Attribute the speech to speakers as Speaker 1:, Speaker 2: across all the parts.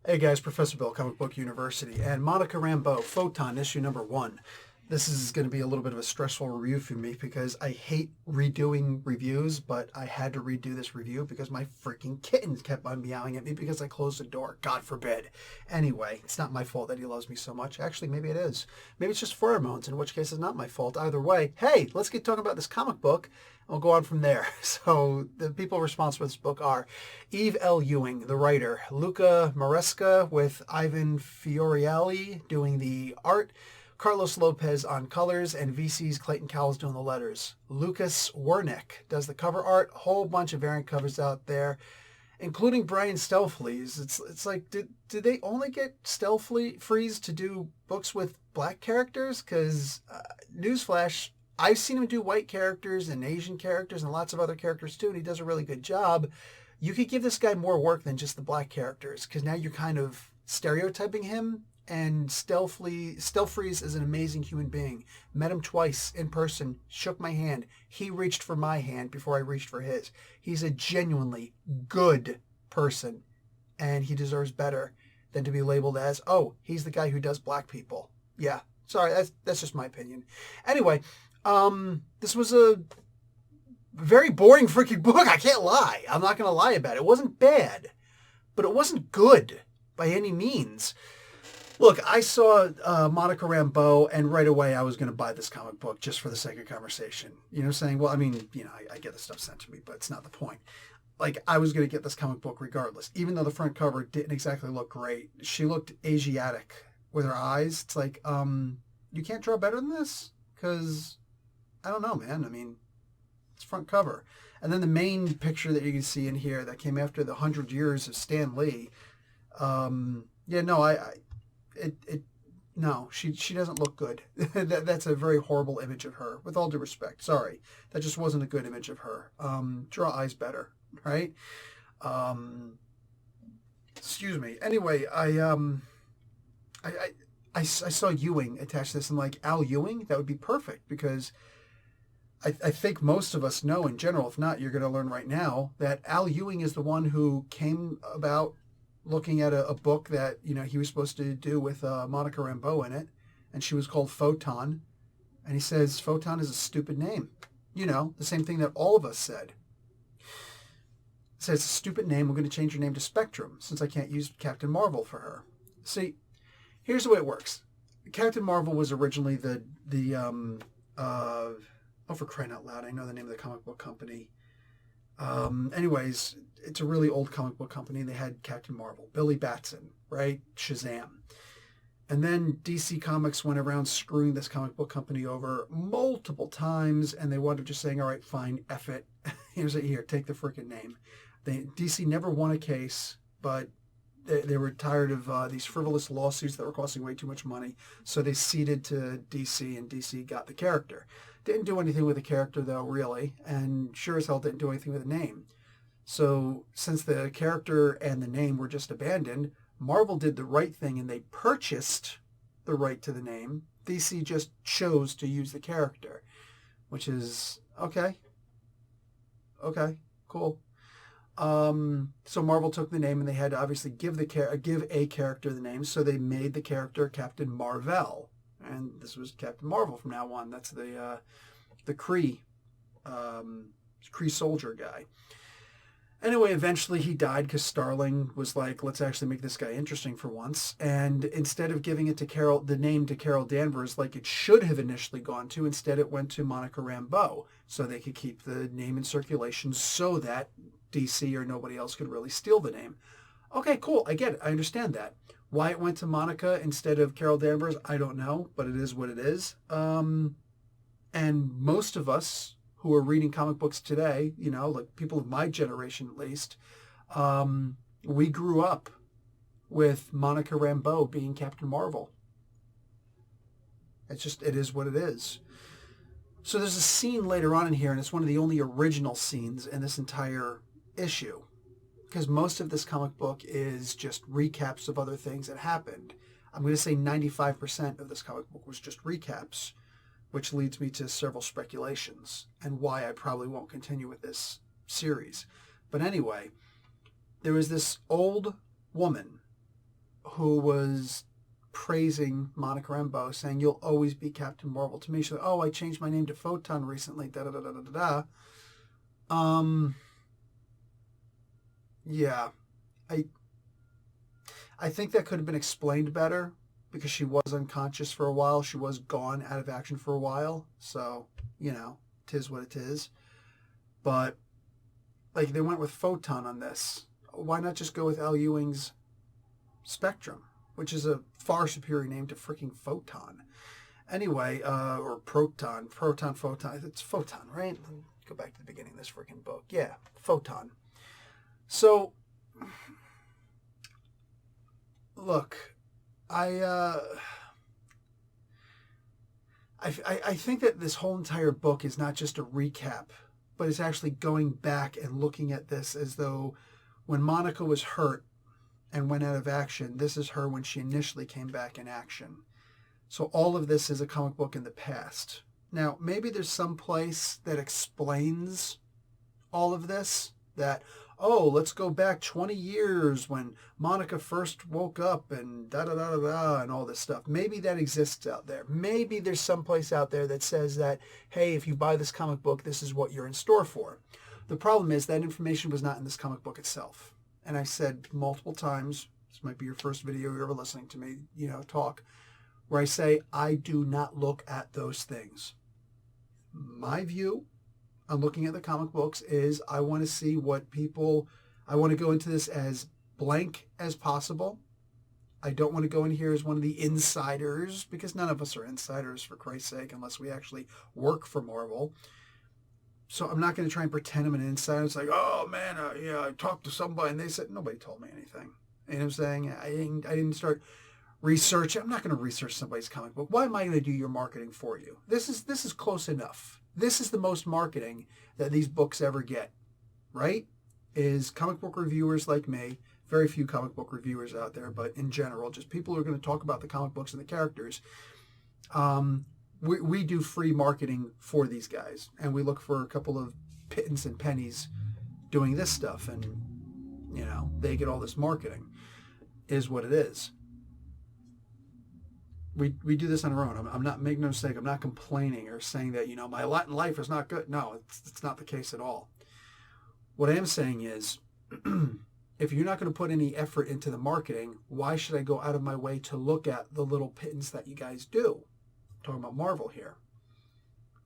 Speaker 1: Hey guys, Professor Bill, Comic Book University, and Monica Rambeau, Photon, issue number 1. This is going to be a little bit of a stressful review for me because I hate redoing reviews, but I had to redo this review because my freaking kitten kept on meowing at me because I closed the door. God forbid. Anyway, it's not my fault that he loves me so much. Actually, maybe it is. Maybe it's just pheromones, in which case it's not my fault. Either way, hey, let's get talking about this comic book. We'll go on from there. So the people responsible for this book are Eve L. Ewing, the writer, Luca Maresca with Ivan Fiorielli doing the art, Carlos Lopez on colors, and VC's Clayton Cowles doing the letters. Lucas Wernick does the cover art. Whole bunch of variant covers out there, including Brian Stelfreeze. It's like, did they only get Stelfreeze to do books with black characters? Because, newsflash, I've seen him do white characters and Asian characters and lots of other characters too, and he does a really good job. You could give this guy more work than just the black characters, because now you're kind of stereotyping him. And Stelfreeze is an amazing human being. Met him twice in person, shook my hand. He reached for my hand before I reached for his. He's a genuinely good person, and he deserves better than to be labeled as, oh, he's the guy who does black people. Yeah, sorry, that's just my opinion. Anyway, this was a very boring freaking book. I can't lie. I'm not going to lie about it. It wasn't bad, but it wasn't good by any means. Look, I saw Monica Rambeau, and right away I was going to buy this comic book just for the sake of conversation. You know what I'm saying? Well, I mean, I get the stuff sent to me, but it's not the point. Like, I was going to get this comic book regardless, even though the front cover didn't exactly look great. She looked Asiatic with her eyes. It's like, you can't draw better than this? Because, I don't know, man. I mean, it's front cover. And then the main picture that you can see in here that came after the 100 years of Stan Lee. No, she doesn't look good. That's a very horrible image of her, with all due respect. Sorry. That just wasn't a good image of her. Draw eyes better, right? Excuse me. Anyway, I saw Ewing attached to this, and like, Al Ewing, that would be perfect, because I think most of us know in general, if not, you're going to learn right now, that Al Ewing is the one who came about looking at a book that, he was supposed to do with Monica Rambeau in it, and she was called Photon, and he says, Photon is a stupid name. The same thing that all of us said. He says, it's a stupid name, we're going to change your name to Spectrum, since I can't use Captain Marvel for her. See, here's the way it works. Captain Marvel was originally for crying out loud, I know the name of the comic book company. Anyways, it's a really old comic book company. They had Captain Marvel, Billy Batson, right? Shazam. And then DC Comics went around screwing this comic book company over multiple times, and they wound up just saying, all right, fine, F it. Here, take the freaking name. DC never won a case, but they were tired of these frivolous lawsuits that were costing way too much money, so they ceded to DC, and DC got the character. Didn't do anything with the character, though, really, and sure as hell didn't do anything with the name. So since the character and the name were just abandoned, Marvel did the right thing and they purchased the right to the name. DC just chose to use the character, which is okay. Okay, cool. So Marvel took the name and they had to obviously give a character the name, so they made the character Captain Marvel. And this was Captain Marvel from now on. That's the Kree soldier guy. Anyway, eventually he died because Starling was like, let's actually make this guy interesting for once. And instead of giving it to the name to Carol Danvers like it should have initially gone to, instead it went to Monica Rambeau, so they could keep the name in circulation so that DC or nobody else could really steal the name. Okay, cool. I get it. I understand that. Why it went to Monica instead of Carol Danvers, I don't know, but it is what it is. And most of us who are reading comic books today, like people of my generation at least, we grew up with Monica Rambeau being Captain Marvel. It is what it is. So there's a scene later on in here, and it's one of the only original scenes in this entire issue, because most of this comic book is just recaps of other things that happened. I'm going to say 95% of this comic book was just recaps, which leads me to several speculations and why I probably won't continue with this series. But anyway, there was this old woman who was praising Monica Rambeau, saying, "You'll always be Captain Marvel to me." She said, "Oh, I changed my name to Photon recently, da da da da da da." Yeah, I I think that could have been explained better because she was unconscious for a while. She was gone out of action for a while. So, tis what it is. But, like, they went with Photon on this. Why not just go with Al Ewing's Spectrum, which is a far superior name to freaking Photon? Anyway, or Proton. Photon. It's Photon, right? Go back to the beginning of this freaking book. Yeah, Photon. So, look, I think that this whole entire book is not just a recap, but it's actually going back and looking at this as though when Monica was hurt and went out of action, this is her when she initially came back in action. So all of this is a comic book in the past. Now, maybe there's some place that explains all of this, that, oh, let's go back 20 years when Monica first woke up and da-da-da-da-da and all this stuff. Maybe that exists out there. Maybe there's some place out there that says that, hey, if you buy this comic book, this is what you're in store for. The problem is that information was not in this comic book itself. And I said multiple times, this might be your first video you're ever listening to me, talk, where I say, I do not look at those things. My view on looking at the comic books is I want to see I want to go into this as blank as possible. I don't want to go in here as one of the insiders, because none of us are insiders, for Christ's sake, unless we actually work for Marvel. So I'm not going to try and pretend I'm an insider. It's like, oh man, I talked to somebody and they said, nobody told me anything. You know what I'm saying? I didn't start researching. I'm not going to research somebody's comic book. Why am I going to do your marketing for you? This is close enough. This is the most marketing that these books ever get, right? Is comic book reviewers like me. Very few comic book reviewers out there, but in general, just people who are going to talk about the comic books and the characters. We do free marketing for these guys, and we look for a couple of pittance and pennies doing this stuff, and they get all this marketing, is what it is. We do this on our own. I'm not, make no mistake, I'm not complaining or saying that my lot in life is not good. No, it's not the case at all. What I am saying is, if you're not going to put any effort into the marketing, why should I go out of my way to look at the little pittance that you guys do? I'm talking about Marvel here.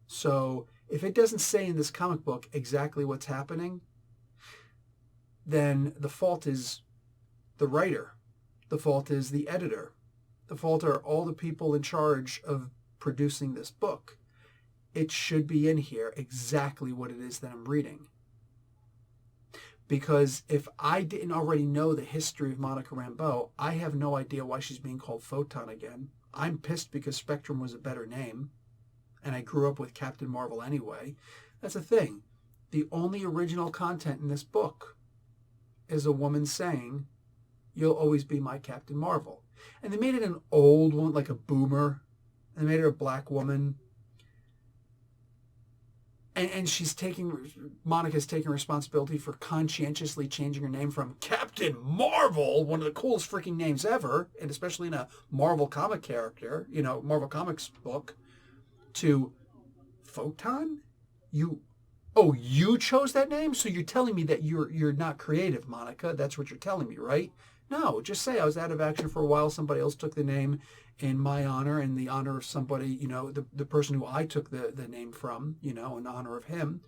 Speaker 1: So if it doesn't say in this comic book exactly what's happening, then the fault is the writer. The fault is the editor. The fault are all the people in charge of producing this book. It should be in here exactly what it is that I'm reading. Because if I didn't already know the history of Monica Rambeau, I have no idea why she's being called Photon again. I'm pissed because Spectrum was a better name, and I grew up with Captain Marvel anyway. That's the thing. The only original content in this book is a woman saying, "You'll always be my Captain Marvel." And they made it an old one, like a boomer. They made her a black woman. And Monica's taking responsibility for conscientiously changing her name from Captain Marvel, one of the coolest freaking names ever, and especially in a Marvel comic character, Marvel Comics book, to Photon? You chose that name? So you're telling me that you're not creative, Monica. That's what you're telling me, right? No, just say I was out of action for a while. Somebody else took the name in my honor and the honor of somebody, the person who I took the name from, in honor of him.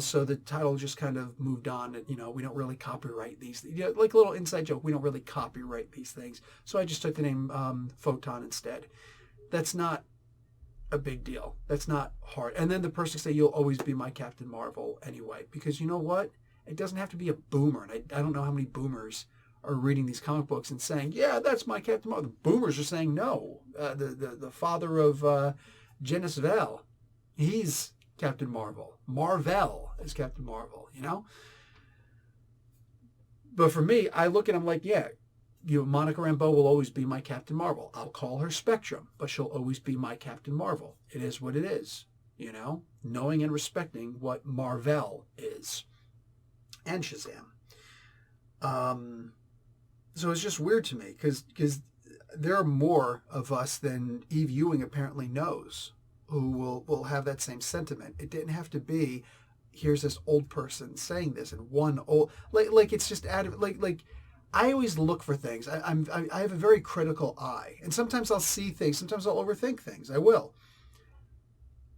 Speaker 1: So the title just kind of moved on. And, we don't really copyright these things. Like a little inside joke, we don't really copyright these things. So I just took the name Photon instead. That's not a big deal. That's not hard. And then the person say, "You'll always be my Captain Marvel anyway." Because you know what? It doesn't have to be a boomer. And I don't know how many boomers are reading these comic books and saying, "Yeah, that's my Captain Marvel." The boomers are saying no. The father of Genevieve, he's Captain Marvel. Marvel is Captain Marvel, But for me, I look at him like, yeah, Monica Rambeau will always be my Captain Marvel. I'll call her Spectrum, but she'll always be my Captain Marvel. It is what it is, knowing and respecting what Marvel is. And Shazam. So it's just weird to me because there are more of us than Eve Ewing apparently knows who will have that same sentiment. It didn't have to be, here's this old person saying this, and one old like it's just added like I always look for things. I have a very critical eye, and sometimes I'll see things, sometimes I'll overthink things. I will,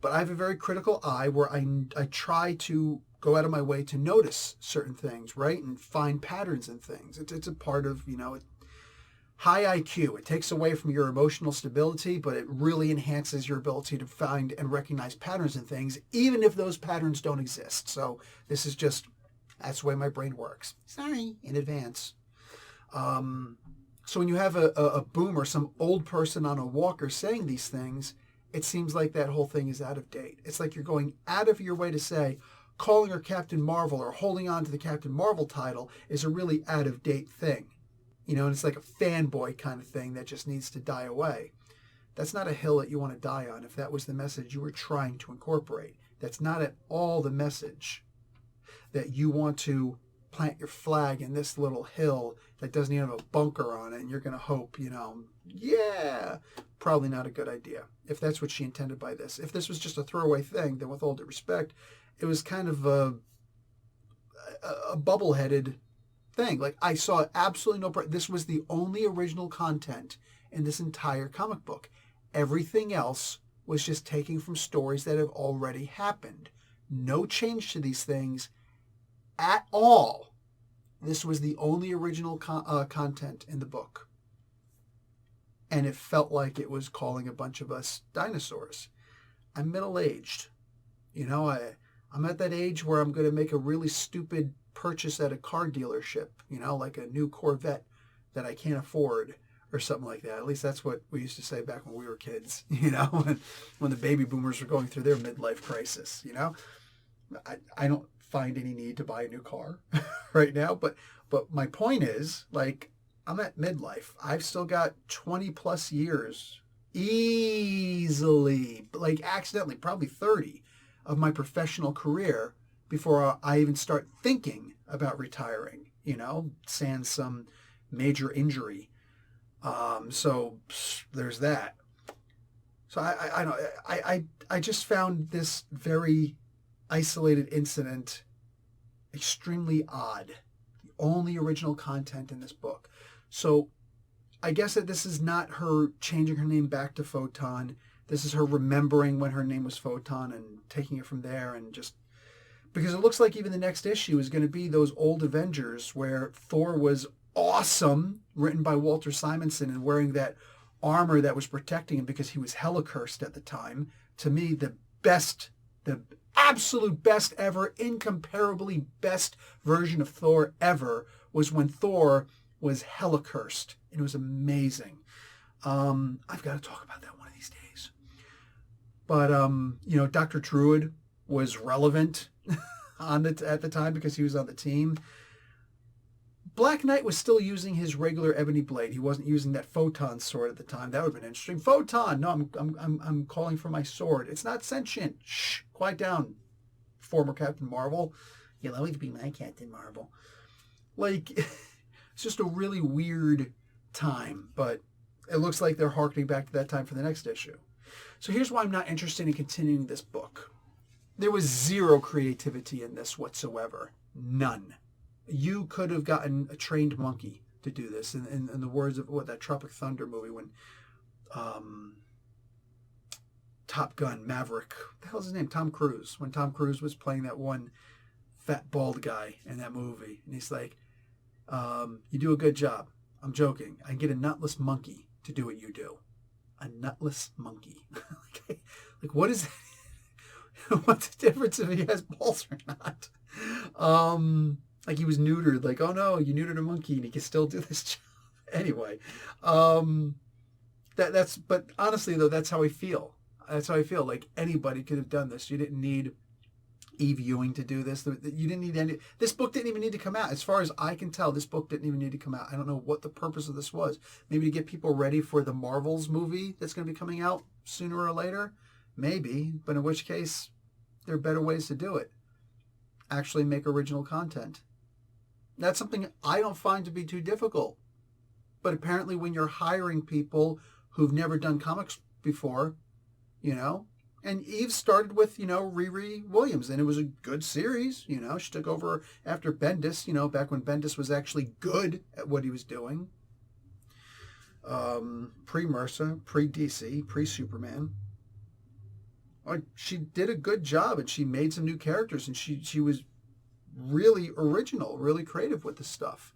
Speaker 1: but I have a very critical eye where I try to go out of my way to notice certain things, right, and find patterns in things. It's a part of high IQ. It takes away from your emotional stability, but it really enhances your ability to find and recognize patterns in things, even if those patterns don't exist. So this is just, that's the way my brain works. Sorry in advance. So when you have a boomer, some old person on a walker saying these things, it seems like that whole thing is out of date. It's like you're going out of your way to say, calling her Captain Marvel or holding on to the Captain Marvel title is a really out of date thing. And it's like a fanboy kind of thing that just needs to die away. That's not a hill that you want to die on if that was the message you were trying to incorporate. That's not at all the message that you want to plant your flag in this little hill that doesn't even have a bunker on it, and you're going to hope, yeah, probably not a good idea if that's what she intended by this. If this was just a throwaway thing, then with all due respect, it was kind of a bubble-headed thing. Like, I saw absolutely no... This was the only original content in this entire comic book. Everything else was just taking from stories that have already happened. No change to these things at all. This was the only original content in the book. And it felt like it was calling a bunch of us dinosaurs. I'm middle-aged. I'm at that age where I'm going to make a really stupid purchase at a car dealership, like a new Corvette that I can't afford or something like that. At least that's what we used to say back when we were kids, when the baby boomers were going through their midlife crisis, I don't find any need to buy a new car right now, but my point is, like, I'm at midlife. I've still got 20 plus years easily, like accidentally, probably 30 of my professional career before I even start thinking about retiring, sans some major injury. So there's that. So I just found this very isolated incident extremely odd. The only original content in this book. So I guess that this is not her changing her name back to Photon. This is her remembering when her name was Photon and taking it from there, and just because it looks like even the next issue is going to be those old Avengers where Thor was awesome, written by Walter Simonson, and wearing that armor that was protecting him because he was hella cursed at the time. To me, the absolute best ever, incomparably best version of Thor ever was when Thor was hella cursed. It was amazing. I've got to talk about that one of these days. But, Dr. Druid was relevant at the time because he was on the team. Black Knight was still using his regular ebony blade. He wasn't using that photon sword at the time. That would have been interesting. Photon! No, I'm calling for my sword. It's not sentient. Shh, quiet down, former Captain Marvel. You'll always be my Captain Marvel. Like, it's just a really weird time, but it looks like they're harkening back to that time for the next issue. So here's why I'm not interested in continuing this book. There was zero creativity in this whatsoever. None. You could have gotten a trained monkey to do this. In the words of that Tropic Thunder movie when Top Gun, Maverick, what the hell's his name? Tom Cruise. When Tom Cruise was playing that one fat bald guy in that movie. And he's like, you do a good job. I'm joking. I get a nutless monkey to do what you do. A nutless monkey. Like, what is that? What's the difference if he has balls or not? Like he was neutered. Like, oh no, you neutered a monkey and he can still do this job. Anyway, but honestly though, that's how I feel. That's how I feel. Like anybody could have done this. You didn't need Eve Ewing to do this. You didn't need any. This book didn't even need to come out. As far as I can tell, this book didn't even need to come out. I don't know what the purpose of this was. Maybe to get people ready for the Marvels movie that's going to be coming out sooner or later. Maybe, but in which case, there are better ways to do it. Actually make original content. That's something I don't find to be too difficult. But apparently when you're hiring people who've never done comics before, you know, and Eve started with, you know, Riri Williams, and it was a good series. You know, she took over after Bendis, you know, back when Bendis was actually good at what he was doing. Pre-Mercer, pre-DC, pre-Superman. She did a good job, and she made some new characters, and she was really original, really creative with this stuff.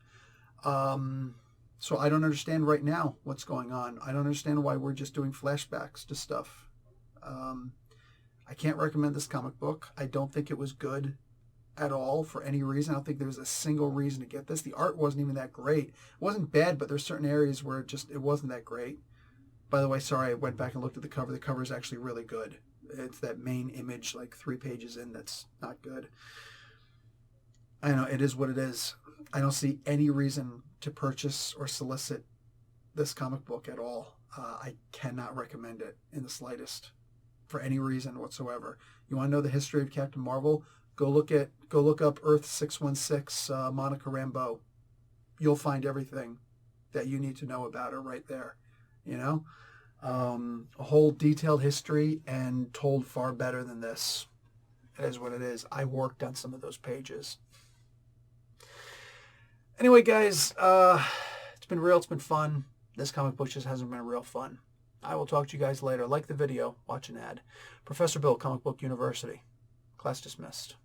Speaker 1: So I don't understand right now what's going on. I don't understand why we're just doing flashbacks to stuff. I can't recommend this comic book. I don't think it was good at all for any reason. I don't think there was a single reason to get this. The art wasn't even that great. It wasn't bad, but there's certain areas where it wasn't that great. By the way, sorry, I went back and looked at the cover. The cover is actually really good. It's that main image, like 3 pages in, that's not good. I know, it is what it is. I don't see any reason to purchase or solicit this comic book at all. I cannot recommend it in the slightest for any reason whatsoever. You want to know the history of Captain Marvel? Go look up Earth 616, Monica Rambeau. You'll find everything that you need to know about her right there. You know, a whole detailed history and told far better than this. It is what it is. I worked on some of those pages. Anyway, guys, it's been real. It's been fun. This comic book just hasn't been real fun. I will talk to you guys later. Like the video. Watch an ad. Professor Bill, Comic Book University. Class dismissed.